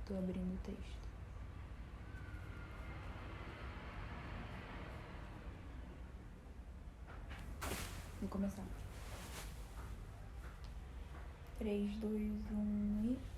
Tô abrindo o texto. Vou começar. 3, 2, 1 e...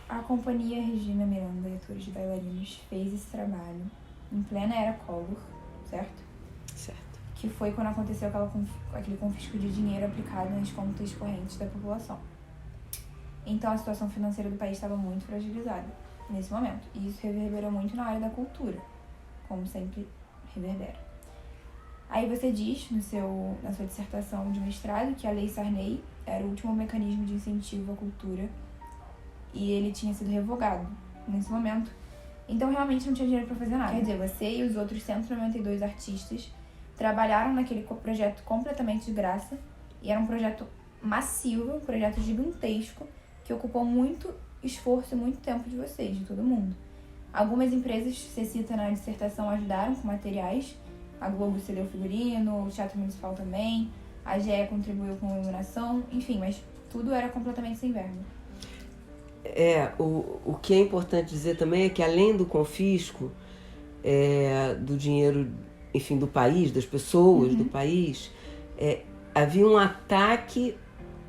A Companhia Regina Miranda e atores de bailarinos fez esse trabalho em plena era Collor, certo? Certo. Que foi quando aconteceu aquele confisco de dinheiro aplicado nas contas correntes da população. Então a situação financeira do país estava muito fragilizada nesse momento. E isso reverberou muito na área da cultura, como sempre reverbera. Aí você diz na sua dissertação de mestrado que a Lei Sarney era o último mecanismo de incentivo à cultura e ele tinha sido revogado nesse momento. Então realmente não tinha dinheiro para fazer nada. Quer dizer, você e os outros 192 artistas trabalharam naquele projeto completamente de graça e era um projeto massivo, um projeto gigantesco que ocupou muito esforço e muito tempo de vocês, de todo mundo. Algumas empresas, você cita na dissertação, ajudaram com materiais. A Globo cedeu figurino, o Teatro Municipal também, a GE contribuiu com a iluminação, enfim, mas tudo era completamente sem verba. O que é importante dizer também é que além do confisco do dinheiro, enfim, do país, das pessoas do país, havia um ataque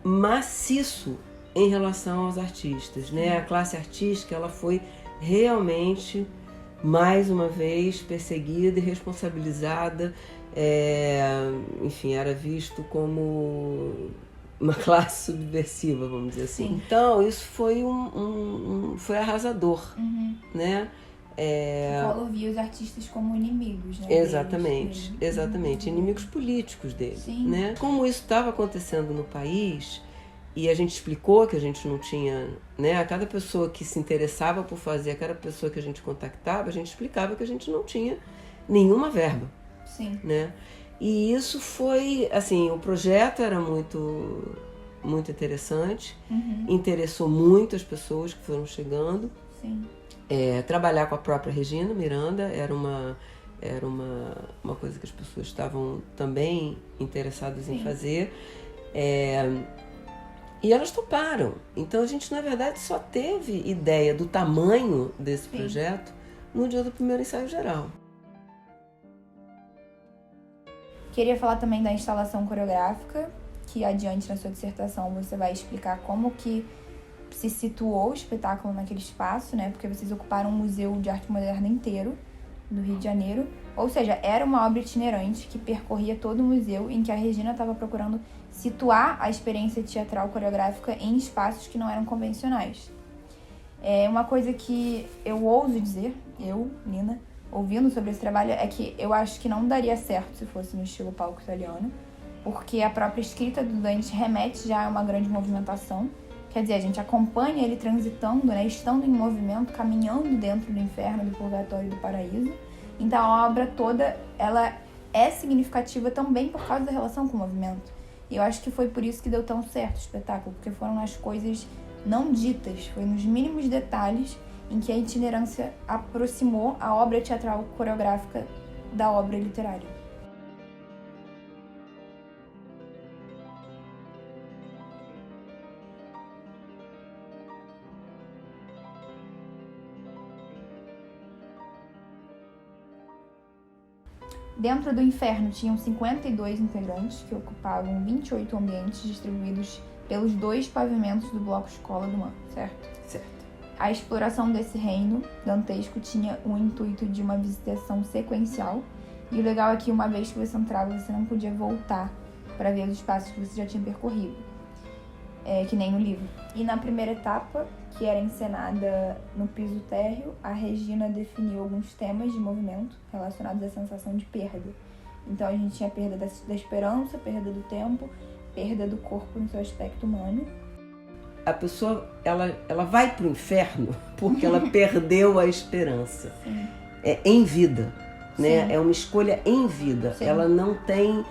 maciço em relação aos artistas, né? A classe artística, ela foi realmente, mais uma vez, perseguida e responsabilizada, enfim, era visto como uma classe subversiva, vamos dizer assim. Sim. Então, isso foi foi arrasador, né? O Collor via os artistas como inimigos, né? Exatamente, exatamente. Inimigos políticos dele. Sim. Né? Como isso estava acontecendo no país, e a gente explicou que a gente não tinha, né? A cada pessoa que se interessava por fazer, a cada pessoa que a gente contactava, a gente explicava que a gente não tinha nenhuma verba. Sim. Né? E isso foi, assim, o projeto era muito, muito interessante, interessou muito as pessoas que foram chegando. Sim. Trabalhar com a própria Regina Miranda era uma coisa que as pessoas estavam também interessadas em fazer. E elas toparam. Então a gente, na verdade, só teve ideia do tamanho desse projeto no dia do primeiro ensaio geral. Queria falar também da instalação coreográfica, que adiante na sua dissertação você vai explicar como que se situou o espetáculo naquele espaço, né? Porque vocês ocuparam um museu de arte moderna inteiro do Rio de Janeiro. Ou seja, era uma obra itinerante que percorria todo o museu, em que a Regina estava procurando situar a experiência teatral coreográfica em espaços que não eram convencionais. Uma coisa que eu ouso dizer, Nina, ouvindo sobre esse trabalho, é que eu acho que não daria certo se fosse no estilo palco italiano, porque a própria escrita do Dante remete já a uma grande movimentação. Quer dizer, a gente acompanha ele transitando, né, estando em movimento, caminhando dentro do inferno, do purgatório e do paraíso. Então a obra toda, ela é significativa também por causa da relação com o movimento. E eu acho que foi por isso que deu tão certo o espetáculo, porque foram nas coisas não ditas, foi nos mínimos detalhes em que a itinerância aproximou a obra teatral coreográfica da obra literária. Dentro do inferno tinham 52 integrantes que ocupavam 28 ambientes distribuídos pelos 2 pavimentos do bloco Escola do Man, certo? Certo. A exploração desse reino dantesco tinha o intuito de uma visitação sequencial, e o legal é que uma vez que você entrava, você não podia voltar para ver os espaços que você já tinha percorrido, que nem no livro. E na primeira etapa, que era encenada no piso térreo, a Regina definiu alguns temas de movimento relacionados à sensação de perda. Então a gente tinha perda da esperança, perda do tempo, perda do corpo no seu aspecto humano. A pessoa, ela vai pro inferno porque ela perdeu a esperança. Sim. Em vida, né? Sim. É uma escolha em vida. Sim. Ela não tem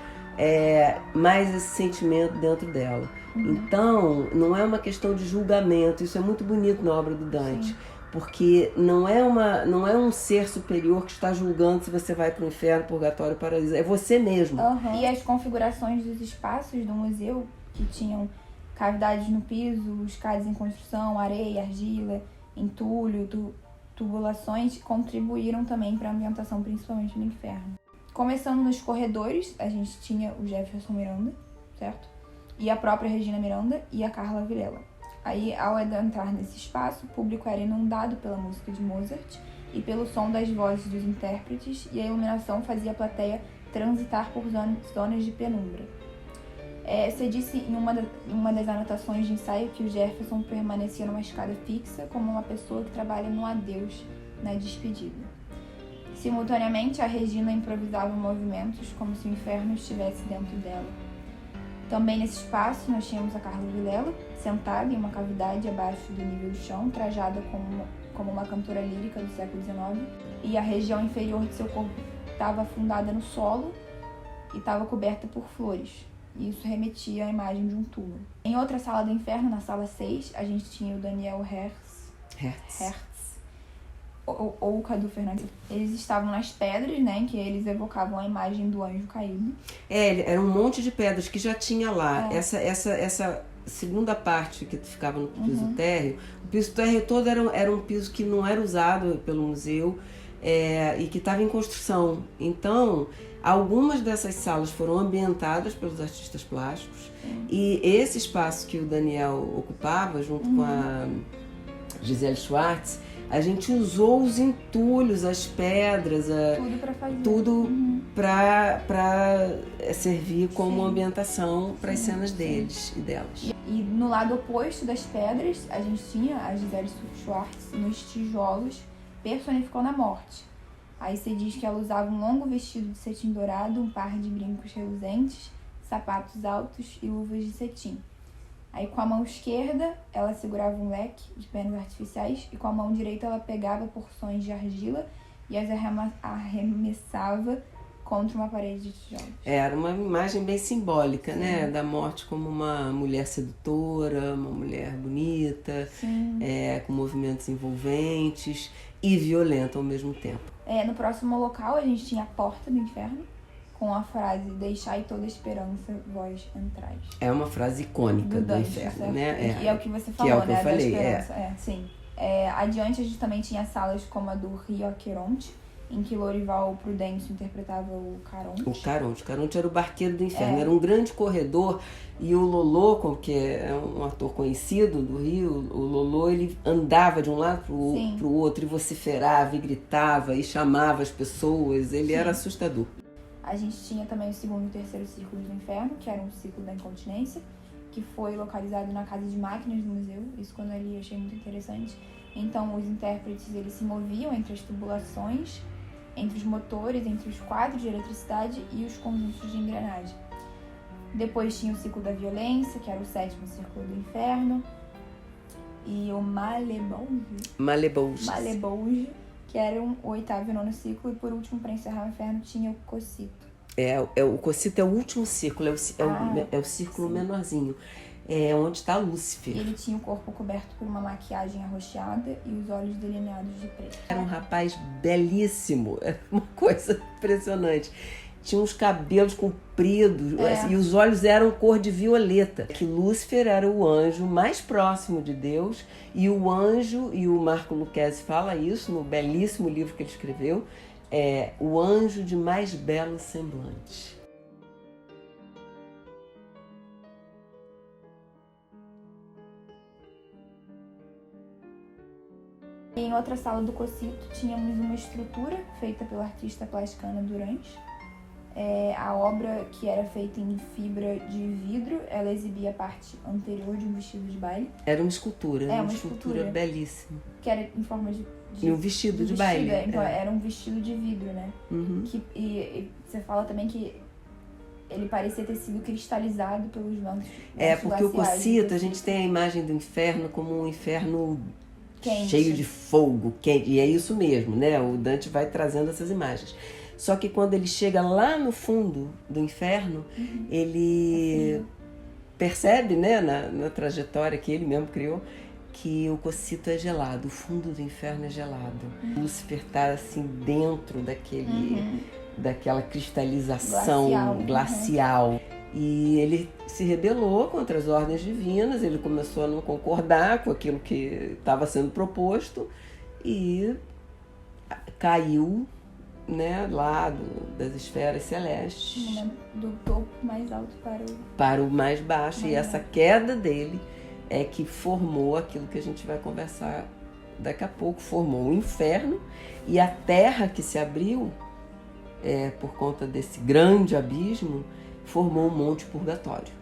mais esse sentimento dentro dela. Então, não é uma questão de julgamento. Isso é muito bonito na obra do Dante. Sim. Porque não é um ser superior que está julgando se você vai para o inferno, purgatório, paraíso. É você mesmo. E as configurações dos espaços do museu, que tinham cavidades no piso, escadas em construção, areia, argila, entulho, tubulações, contribuíram também para a ambientação, principalmente no inferno. Começando nos corredores, a gente tinha o Jefferson Miranda, certo? E a própria Regina Miranda e a Carla Vilela. Aí, ao adentrar nesse espaço, o público era inundado pela música de Mozart e pelo som das vozes dos intérpretes, e a iluminação fazia a plateia transitar por zonas de penumbra. Você disse em uma das anotações de ensaio que o Jefferson permanecia numa escada fixa como uma pessoa que trabalha no adeus, na despedida. Simultaneamente, a Regina improvisava movimentos como se o inferno estivesse dentro dela. Também nesse espaço nós tínhamos a Carla Vilela, sentada em uma cavidade abaixo do nível do chão, trajada como uma cantora lírica do século XIX, e a região inferior de seu corpo estava afundada no solo e estava coberta por flores. E isso remetia à imagem de um túmulo. Em outra sala do inferno, na sala 6, a gente tinha o Daniel Hertz ou o Cadu Fernandes. Eles estavam nas pedras, né, que eles evocavam a imagem do anjo caído. Era um monte de pedras que já tinha lá. Essa segunda parte que ficava no piso térreo, o piso térreo todo era um piso que não era usado pelo museu e que estava em construção. Então, algumas dessas salas foram ambientadas pelos artistas plásticos. E esse espaço que o Daniel ocupava, junto com a Gisele Schwartz, a gente usou os entulhos, as pedras, tudo para servir como ambientação para as cenas deles e delas. E no lado oposto das pedras, a gente tinha a Gisele Schwartz nos tijolos, personificando a morte. Aí você diz que ela usava um longo vestido de cetim dourado, um par de brincos reluzentes, sapatos altos e luvas de cetim. Aí com a mão esquerda ela segurava um leque de pernas artificiais e com a mão direita ela pegava porções de argila e as arremessava contra uma parede de tijolos. Era uma imagem bem simbólica, né? Da morte como uma mulher sedutora, uma mulher bonita, com movimentos envolventes e violenta ao mesmo tempo. No próximo local a gente tinha a porta do inferno, com a frase "Deixai toda esperança, vós entrais". É uma frase icônica do inferno, certo? né? Que é o que você falou, que é o que né? eu falei, da esperança. Sim. Adiante a gente também tinha salas como a do Rio Aqueronte, em que Lorival Prudêncio interpretava o Caronte. O Caronte era o barqueiro do inferno. Era um grande corredor e o Lolo, que é um ator conhecido do Rio, o Lolo, ele andava de um lado pro outro e vociferava e gritava e chamava as pessoas. Ele era assustador. A gente tinha também o segundo e terceiro círculos do inferno, que era um ciclo da incontinência, que foi localizado na casa de máquinas do museu. Isso quando eu li achei muito interessante. Então os intérpretes eles se moviam entre as tubulações, entre os motores, entre os quadros de eletricidade e os conjuntos de engrenagem. Depois tinha o ciclo da violência, que era o sétimo círculo do inferno, e o Malebouge, que era o oitavo e nono ciclo, e por último, para encerrar o inferno, tinha o Cocito. O Cocito é o último círculo, é o círculo menorzinho. É onde está Lúcifer. E ele tinha o corpo coberto por uma maquiagem arroxeada e os olhos delineados de preto. Era um rapaz belíssimo, era uma coisa impressionante. Tinha uns cabelos compridos e os olhos eram cor de violeta. Que Lúcifer era o anjo mais próximo de Deus e o anjo, e o Marco Lucchesi fala isso no belíssimo livro que ele escreveu, o anjo de mais belo semblante. Em outra sala do Cocito, tínhamos uma estrutura feita pela artista plástica Ana Durães, A obra, que era feita em fibra de vidro, ela exibia a parte anterior de um vestido de baile. Era uma escultura, uma escultura belíssima. Que era em forma de um vestido de baile. Então, era um vestido de vidro, né? Uhum. E você fala também que ele parecia ter sido cristalizado pelos ventos porque o Cossito, a gente tem a imagem do inferno como um inferno quente, cheio de fogo, quente. E é isso mesmo, né? O Dante vai trazendo essas imagens. Só que quando ele chega lá no fundo do inferno, ele percebe, né, na trajetória que ele mesmo criou, que o Cossito é gelado, o fundo do inferno é gelado. Lúcifer está assim dentro daquela cristalização glacial. E ele se rebelou contra as ordens divinas, ele começou a não concordar com aquilo que estava sendo proposto e caiu, né, lá das esferas celestes. Do topo mais alto para o mais baixo. E essa queda dele é que formou aquilo que a gente vai conversar daqui a pouco. Formou o inferno e a terra que se abriu por conta desse grande abismo, formou o Monte Purgatório.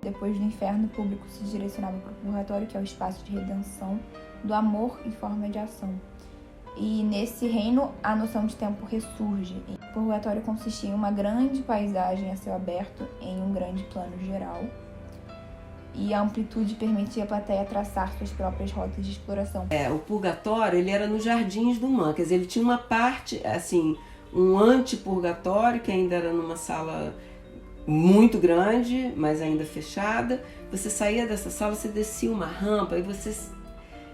Depois do inferno, o público se direcionava para o purgatório, que é o espaço de redenção do amor em forma de ação. E nesse reino, a noção de tempo ressurge. O purgatório consistia em uma grande paisagem a céu aberto, em um grande plano geral. E a amplitude permitia a plateia traçar suas próprias rotas de exploração. O purgatório, ele era nos Jardins do Man, quer dizer, ele tinha uma parte, assim, um antipurgatório, que ainda era numa sala muito grande, mas ainda fechada. Você saía dessa sala, você descia uma rampa e você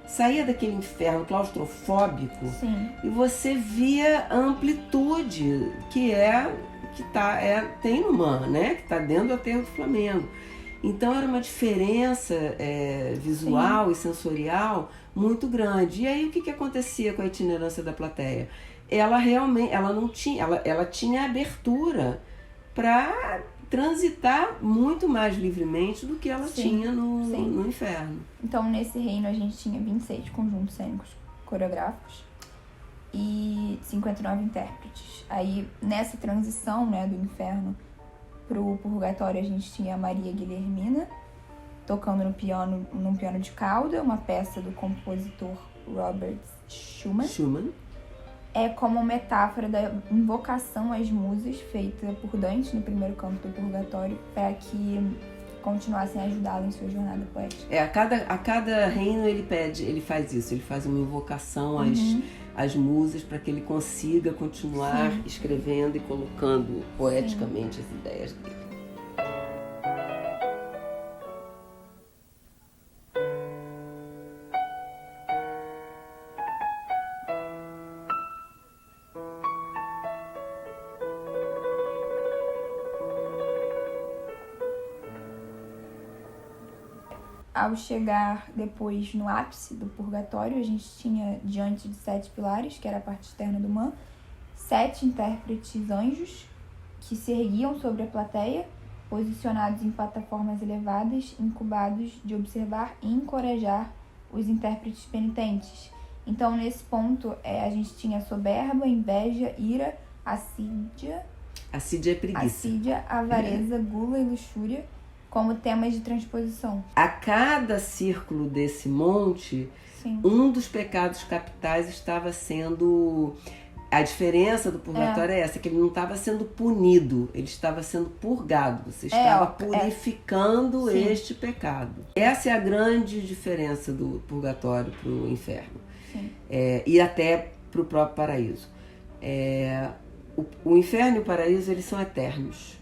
saía daquele inferno claustrofóbico. Sim. E você via a amplitude que tem no Man, né? Que está dentro do aterro do Flamengo. Então era uma diferença visual Sim. e sensorial muito grande. E aí o que acontecia com a itinerância da plateia? Ela tinha abertura para transitar muito mais livremente do que ela tinha no inferno. Então, nesse reino, a gente tinha 26 conjuntos cênicos coreográficos e 59 intérpretes. Aí, nessa transição, né, do inferno pro purgatório, a gente tinha a Maria Guilhermina tocando num piano de cauda, uma peça do compositor Robert Schumann. É como metáfora da invocação às musas feita por Dante no primeiro canto do purgatório, para que continuassem a ajudá-lo em sua jornada poética. A cada reino ele faz isso, ele faz uma invocação às musas para que ele consiga continuar escrevendo e colocando poeticamente as ideias dele. Ao chegar depois no ápice do purgatório, a gente tinha, diante de 7 pilares, que era a parte externa do Man, 7 intérpretes anjos que se erguiam sobre a plateia, posicionados em plataformas elevadas, incubados de observar e encorajar os intérpretes penitentes. Então, nesse ponto, a gente tinha soberba, inveja, ira, assídia... Assídia é preguiça. Assídia, avareza, gula e luxúria, como temas de transposição. A cada círculo desse monte, um dos pecados capitais estava sendo... A diferença do purgatório é essa, que ele não estava sendo punido, ele estava sendo purgado. Você estava purificando este pecado. Essa é a grande diferença do purgatório para o inferno. E até para o próprio paraíso. O inferno e o paraíso, eles são eternos.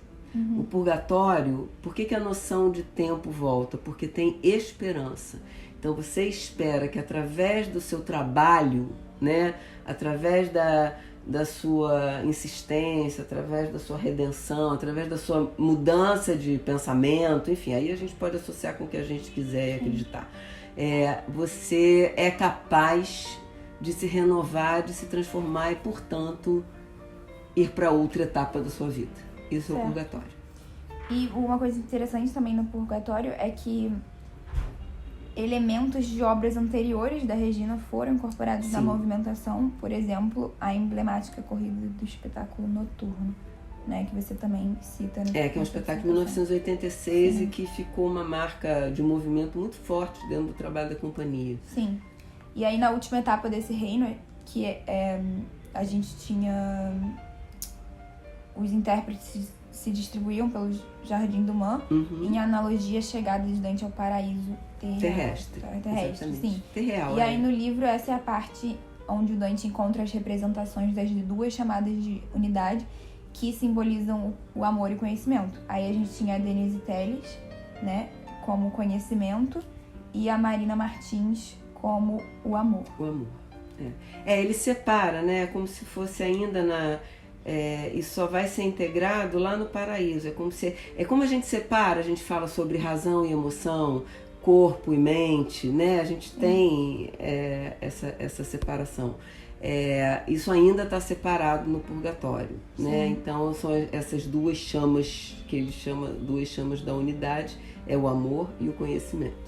O purgatório, por que a noção de tempo volta? Porque tem esperança. Então você espera que através do seu trabalho, né, através da sua insistência, através da sua redenção, através da sua mudança de pensamento, enfim, aí a gente pode associar com o que a gente quiser e acreditar. Você é capaz de se renovar, de se transformar e, portanto, ir para outra etapa da sua vida. Isso é o purgatório. E uma coisa interessante também no purgatório é que elementos de obras anteriores da Regina foram incorporados na Sim. movimentação, por exemplo, a emblemática corrida do espetáculo noturno, né, que você também cita no Que é um espetáculo de 1986 Sim. e que ficou uma marca de movimento muito forte dentro do trabalho da companhia. Sim. E aí na última etapa desse reino, que a gente tinha os intérpretes se distribuíam pelo Jardim do Man, em analogia à chegada de Dante ao paraíso terrestre. Exatamente. Sim. Terreal, E aí no livro essa é a parte onde o Dante encontra as representações das duas chamadas de unidade que simbolizam o amor e o conhecimento. Aí a gente tinha a Denise Telles, né, como conhecimento, e a Marina Martins como o amor. O amor. Ele separa, né? Como se fosse ainda na... e só vai ser integrado lá no paraíso. É como a gente separa, a gente fala sobre razão e emoção, corpo e mente, né? A gente tem essa separação. Isso ainda está separado no purgatório, né? Então são essas duas chamas que ele chama, duas chamas da unidade, é o amor e o conhecimento.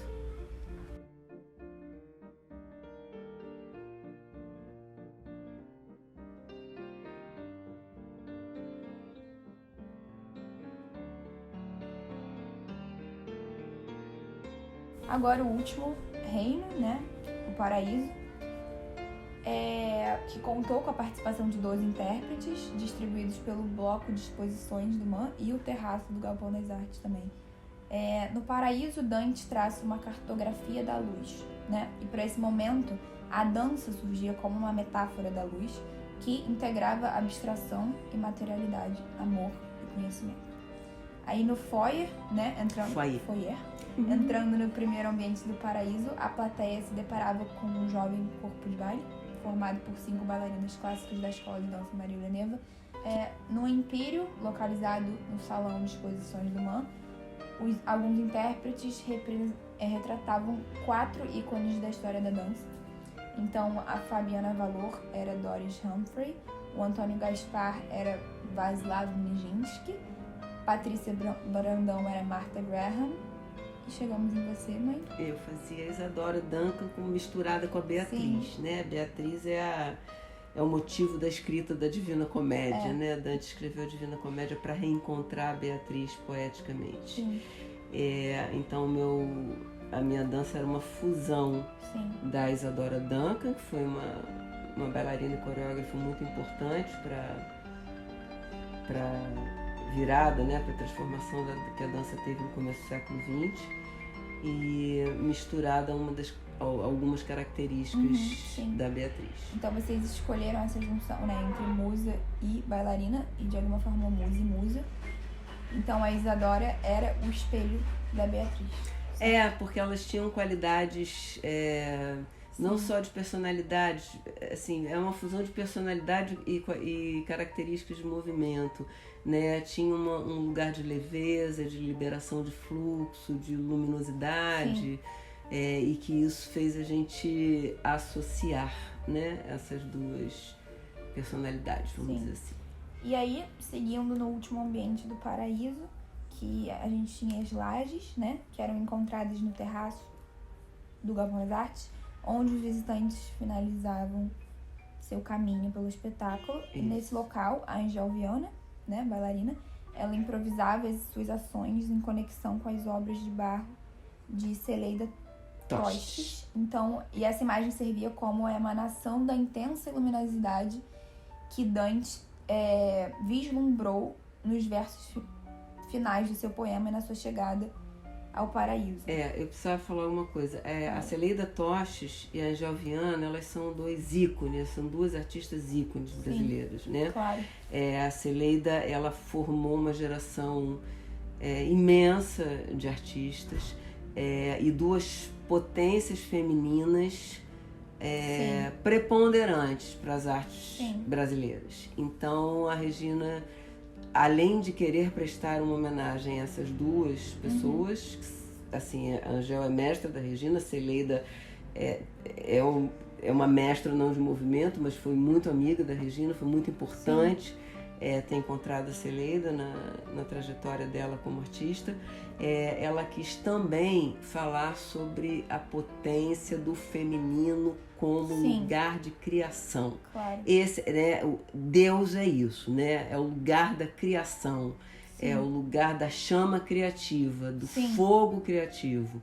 Agora o último reino, né, o paraíso, que contou com a participação de 12 intérpretes, distribuídos pelo bloco de exposições do Man e o terraço do Galpão das Artes também. No paraíso, Dante traça uma cartografia da luz, né, e para esse momento a dança surgia como uma metáfora da luz que integrava abstração e materialidade, amor e conhecimento. Aí no foyer, né, entrando no primeiro ambiente do paraíso, a plateia se deparava com um jovem corpo de baile, formado por 5 bailarinas clássicas da Escola de Dança Maria Helena. No Empírio, localizado no Salão de Exposições do Man, alguns intérpretes retratavam 4 ícones da história da dança. Então, a Fabiana Valor era Doris Humphrey, o Antônio Gaspar era Václav Nijinsky, Patrícia Brandão era Martha Graham. E chegamos em você, mãe? Eu fazia a Isadora Duncan misturada com a Beatriz, né? A Beatriz é o motivo da escrita da Divina Comédia, né? Dante escreveu a Divina Comédia para reencontrar a Beatriz poeticamente. Sim. Então a minha dança era uma fusão da Isadora Duncan, que foi uma bailarina e coreógrafa muito importante para virada, né, para a transformação que a dança teve no começo do século XX, e misturada a algumas características da Beatriz. Então vocês escolheram essa junção, né, entre musa e bailarina, e de alguma forma musa e musa. Então a Isadora era o espelho da Beatriz. Porque elas tinham qualidades não só de personalidade, assim, é uma fusão de personalidade e características de movimento, né? Tinha um lugar de leveza, de liberação de fluxo, de luminosidade, e que isso fez a gente associar, né, essas duas personalidades, vamos dizer assim. E aí, seguindo no último ambiente do paraíso, que a gente tinha as lajes, né, que eram encontradas no terraço do Galpão das Artes, onde os visitantes finalizavam seu caminho pelo espetáculo. E nesse local, a Angel Viana, né, bailarina, ela improvisava as suas ações em conexão com as obras de barro de Celeida Tostes. Então, e essa imagem servia como a emanação da intensa luminosidade que Dante vislumbrou nos versos finais do seu poema e na sua chegada ao paraíso. Eu precisava falar uma coisa. A Celeida Tostes e a Angel Viana, elas são 2 ícones, são 2 artistas ícones brasileiras, né? Claro. A Celeida, ela formou uma geração imensa de artistas e 2 potências femininas preponderantes para as artes brasileiras. Então, a Regina, além de querer prestar uma homenagem a essas 2 pessoas, assim, a Angel é mestra da Regina, a Celeida é uma mestra não de movimento, mas foi muito amiga da Regina, foi muito importante ter encontrado a Celeida na trajetória dela como artista, ela quis também falar sobre a potência do feminino como lugar de criação. Claro. Deus é isso, né? É o lugar da criação, é o lugar da chama criativa, do fogo criativo.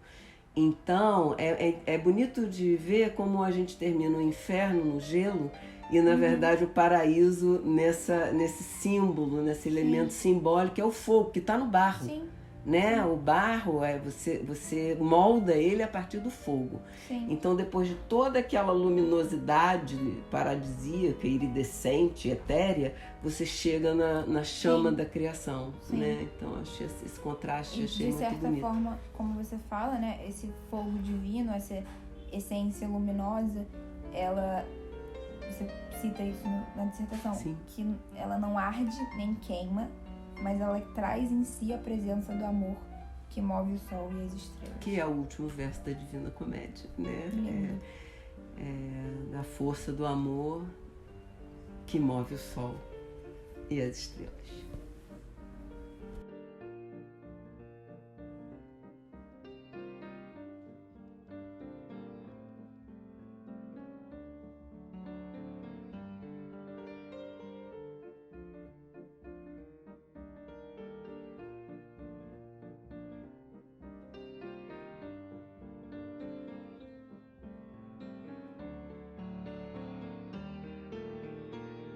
Então, é bonito de ver como a gente termina o inferno no gelo e, na verdade, o paraíso nesse símbolo, nesse elemento simbólico, que é o fogo, que está no barro. Sim. Né? O barro, você molda ele a partir do fogo. Sim. Então, depois de toda aquela luminosidade paradisíaca, iridescente, etérea, você chega na chama da criação. Né? Então, achei esse contraste, achei muito bonito. De certa forma, como você fala, né? Esse fogo divino, essa essência luminosa, você cita isso na dissertação, que ela não arde nem queima, mas ela traz em si a presença do amor que move o sol e as estrelas. Que é o último verso da Divina Comédia, né? Da força do amor que move o sol e as estrelas.